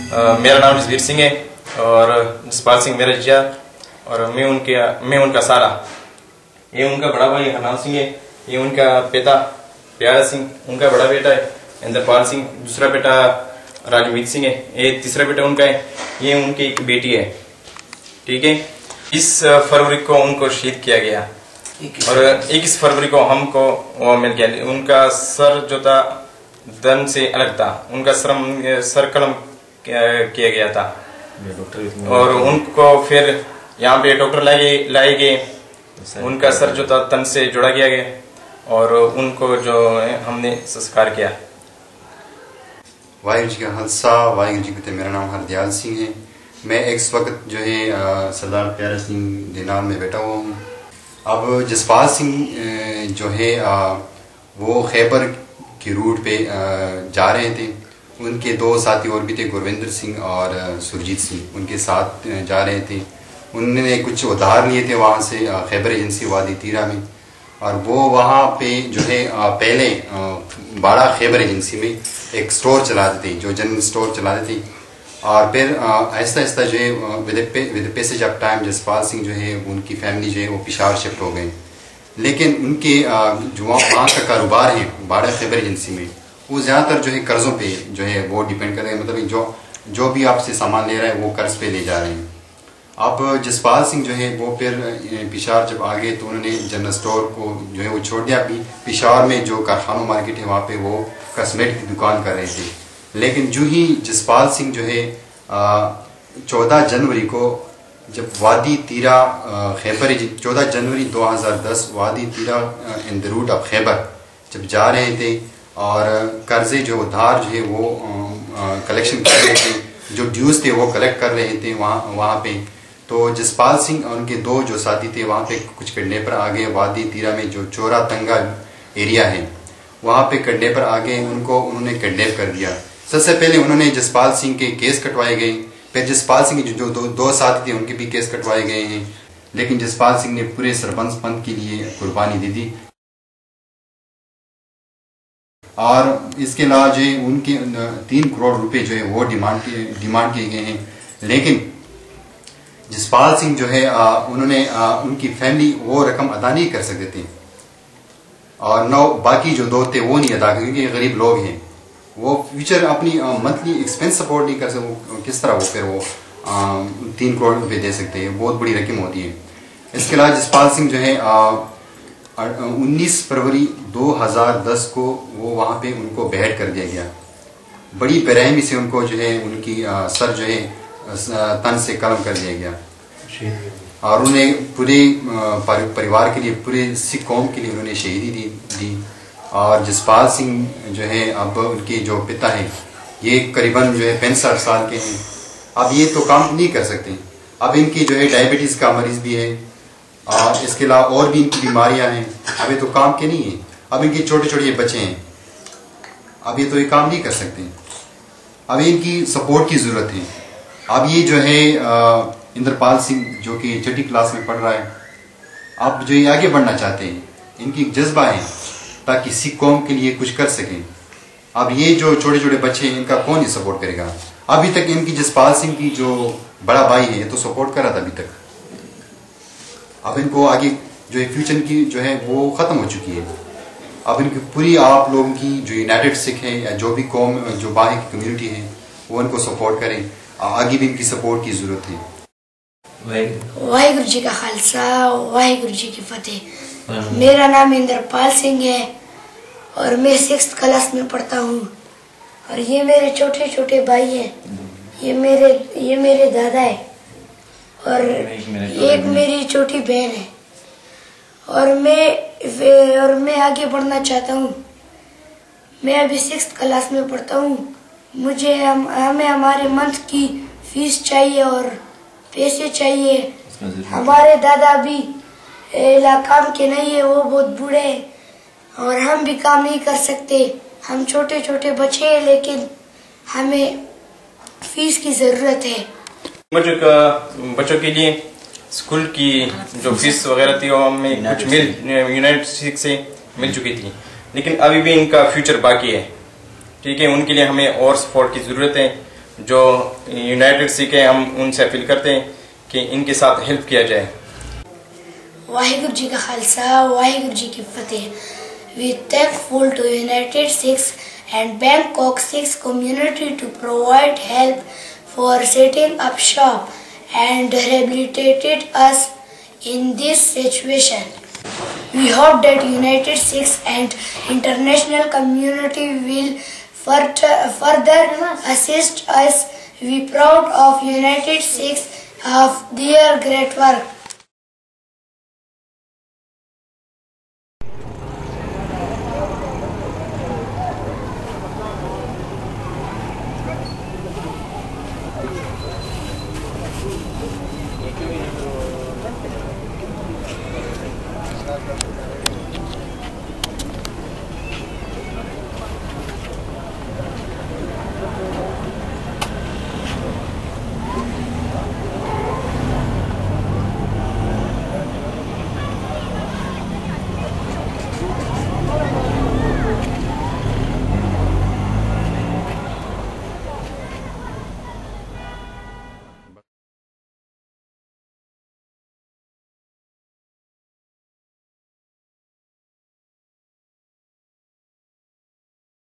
मेरा नाम जसवीर सिंह है और जसपाल सिंह मेरा जीजा और मैं उनका साला। ये उनका बड़ा भाई हरनाम सिंह है, ये उनका पिता प्यारा सिंह, उनका बड़ा बेटा है इंद्रपाल सिंह, दूसरा बेटा राजमीत सिंह है, ये तीसरा बेटा उनका है, ये उनकी एक बेटी है। ठीक है, 20 फरवरी को उनको शहीद किया गया और 21 फरवरी को हमको वो मिल गया। उनका सर जो था दन से अलग था, उनका सर कलम किया गया था और उनको फिर यहाँ पे डॉक्टर लाए गए। उनका सर जो था तन से जुड़ा गया गया और उनको जो है हमने संस्कार किया। वाहिगुरू जी का खालसा वाहिगुरू जी की फतेह। मेरा नाम हरदयाल सिंह है। मैं इस वक्त जो है सरदार प्यारा सिंह दिनार में बैठा हुआ हूँ। अब जसपाल सिंह जो है वो खैबर के रूट पे जा रहे थे। उनके दो साथी और भी थे, गुरविंदर सिंह और सुरजीत सिंह, उनके साथ जा रहे थे। उन्होंने कुछ उधार लिए थे वहाँ से खैबर एजेंसी वादी तीरा में, और वो वहाँ पे जो है पहले बाड़ा खैबर एजेंसी में एक स्टोर चलाते थे, जो जनरल स्टोर चलाते थे। और फिर आहिस्ता आहिस्ता जो है with passage of time Jaspal Singh जो है उनकी फैमिली जो है वो पेशावर शिफ्ट हो गए। लेकिन उनके जो वहाँ का कारोबार है बाड़ा खैबर एजेंसी में, वो ज़्यादातर जो है कर्ज़ों पे जो है वो डिपेंड कर रहे हैं। मतलब जो भी आपसे सामान ले रहा है वो कर्ज पे ले जा रहे हैं। अब जसपाल सिंह जो है वो फिर पेशावर जब आ गए तो उन्होंने जनरल स्टोर को जो है वो छोड़ दिया। अभी पेशावर में जो कारखानों मार्केट है वहाँ पे वो कॉस्मेटिक की दुकान कर रहे थे। लेकिन जो ही जसपाल सिंह जो है 14 जनवरी को जब वादी तीरा खैबर 14 जनवरी 2010 वादी Tirah in the route of Khyber जब जा रहे थे और कर्जे जो उधार जो है वो कलेक्शन कर रहे थे, जो ड्यूज थे वो कलेक्ट कर रहे थे वहाँ पे, तो जसपाल सिंह और उनके दो जो साथी थे वहाँ पे कुछ किडनैपर आ गए। वादी तीरा में जो चोरा तंगा एरिया है वहाँ पे किडनैपर आ गए, उन्होंने किडनैप कर दिया। सबसे पहले उन्होंने जसपाल सिंह के केस कटवाए गए, फिर जसपाल सिंह के जो दो साथी थे उनके भी केस कटवाए गए हैं। लेकिन जसपाल सिंह ने पूरे सरबंस पंथ के लिए कुर्बानी दे दी। और इसके अलावा जो है उनके 3 करोड़ रुपए जो है वो डिमांड किए गए हैं। लेकिन जसपाल सिंह जो है उन्होंने उनकी फैमिली वो रकम अदा नहीं कर सकते थे और न बाकी जो दो थे वो नहीं अदा कर, क्योंकि गरीब लोग हैं, वो फ्यूचर अपनी मंथली एक्सपेंस सपोर्ट नहीं कर सकते। किस तरह वो फिर वो 3 करोड़ रुपए दे सकते हैं, बहुत बड़ी रकम होती है। इसके अलावा जसपाल सिंह जो है 19 फरवरी 2010 को वो वहाँ पे उनको बेहद कर दिया गया। बड़ी बेरहमी से उनको जो है उनकी सर जो है तन से कलम कर दिया गया और उन्हें पूरे परिवार के लिए, पूरे सिख कौम के लिए उन्होंने शहीदी दी। और जसपाल सिंह जो है अब उनके जो पिता हैं ये करीबन जो है 65 साल के हैं। अब ये तो काम नहीं कर सकते। अब इनकी जो है डायबिटीज़ का मरीज भी है और इसके अलावा और भी इनकी बीमारियां हैं। अब ये तो काम के नहीं है। अब इनके छोटे छोटे बच्चे हैं, अब ये तो ये काम नहीं कर सकते। अब इनकी सपोर्ट की ज़रूरत है। अब ये जो है इंद्रपाल सिंह जो कि 6ठी क्लास में पढ़ रहा है, अब जो ये आगे बढ़ना चाहते हैं, इनकी जज्बा है ताकि सिख कौम के लिए कुछ कर सकें। अब ये जो छोटे छोटे बच्चे हैं इनका कौन ही सपोर्ट करेगा। अभी तक इनकी जसपाल सिंह की जो बड़ा भाई है ये तो सपोर्ट कर रहा था अभी तक। अब इनको आगे जो फ्यूचर की जो है वो ख़त्म हो चुकी है। अब इनकी पूरी आप लोगों की जो यूनाइटेड सिख है या जो भी कौम जो बाहर की कम्युनिटी है वो इनको सपोर्ट करें। आगे भी इनकी सपोर्ट की ज़रूरत है। वाहिगुरू जी का खालसा वाहिगुरू जी की फतेह। मेरा नाम इंद्रपाल सिंह है और मैं 6th क्लास में पढ़ता हूँ और ये मेरे छोटे छोटे भाई हैं। ये मेरे दादा है और एक मेरी छोटी बहन है और मैं आगे बढ़ना चाहता हूँ। मैं अभी 6th क्लास में पढ़ता हूँ। हमें हमारे मंथ की फीस चाहिए और पैसे चाहिए। हमारे दादा भी काम के नहीं है, वो बहुत बूढ़े हैं और हम भी काम नहीं कर सकते। हम छोटे छोटे बच्चे हैं लेकिन हमें फीस की ज़रूरत है। बच्चों के लिए स्कूल की जो फीस वगैरह थी वो हमें कुछ यूनाइटेड सिख से मिल चुकी थी, लेकिन अभी भी इनका फ्यूचर बाकी है। ठीक है, उनके लिए हमें और सपोर्ट की ज़रूरत है जो यूनाइटेड सी के, हम उनसे अपील करते हैं कि इनके साथ हेल्प किया जाए। वाहिगुरु जी का खालसा, वाहिगुरु जी की फतेह। We thankful to United Sikhs and Bangkok Sikhs community to provide help for setting up shop and rehabilitated us in this situation. We hope that United Sikhs and international community will further assist us. We proud of United Sikhs of their great work.